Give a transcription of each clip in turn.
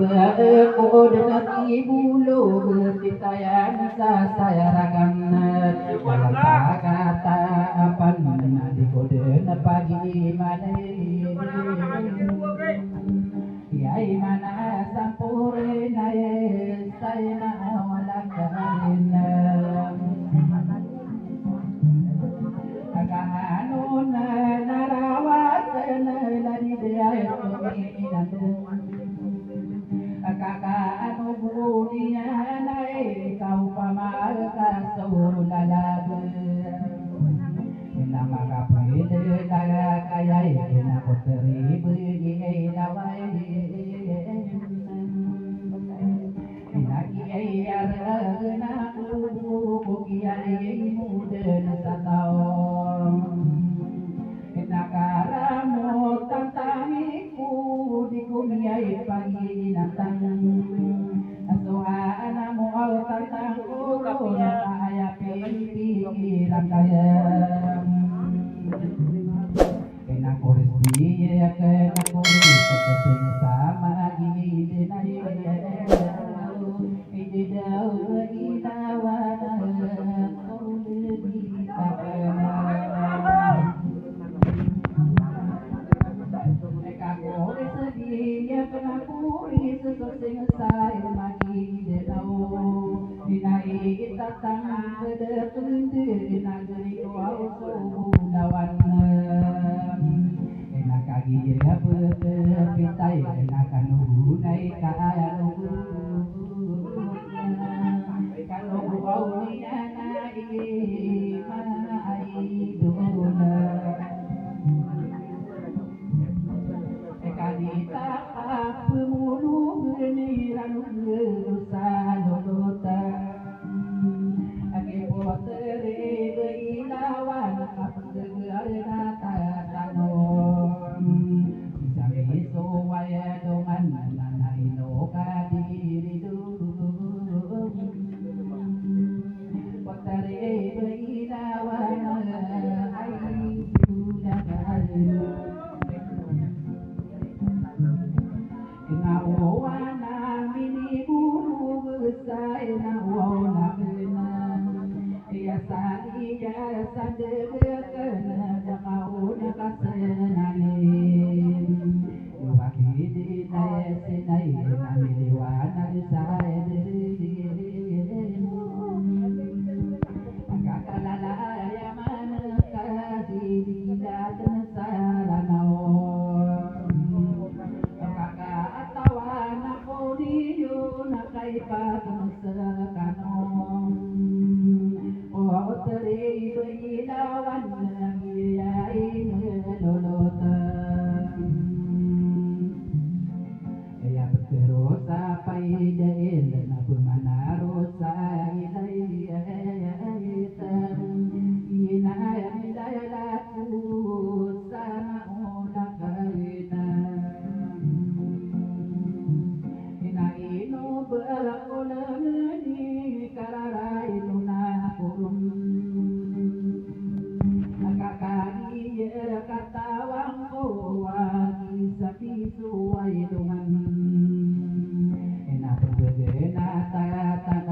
beku denati bulu betitayan saya ragam kata apa di kode pagi mana Yai mana sampurna saya nawalakan Akanun narawat lari dia Kakak bunia naik kau pamal kasulalaga Nama kapil daga kaya ina putri begi lawai Ina kiai aragna ku kiai muda satau Ina karamu tantangiku di kumiai pagi natang Asuhanamu au tantangku kaya pikiran kaya Kena kuris dia kena kuris Kesing sama gini Ide daun inawana Kulit kita kena Eka kuris dia kena kuris Kesing saya magi ide daun Dinai tatang kedepunde Dinageri wau sudawan Kagi dia berpitai Enakan unai kalau kau niana mana iduna Kadita pemulu beniran salota Ake potere beilawan Apgegarna tatanon Isang waya dongan Nanay no kadiri Potere beilawan Ay sudah Nawana mini buru besar nawana kena ya sari ya sadekena jakau nakasenane wakidi nae senai nani wana saya kakalala ya mana kadi dan saranao Enak berbeda, tak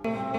Thank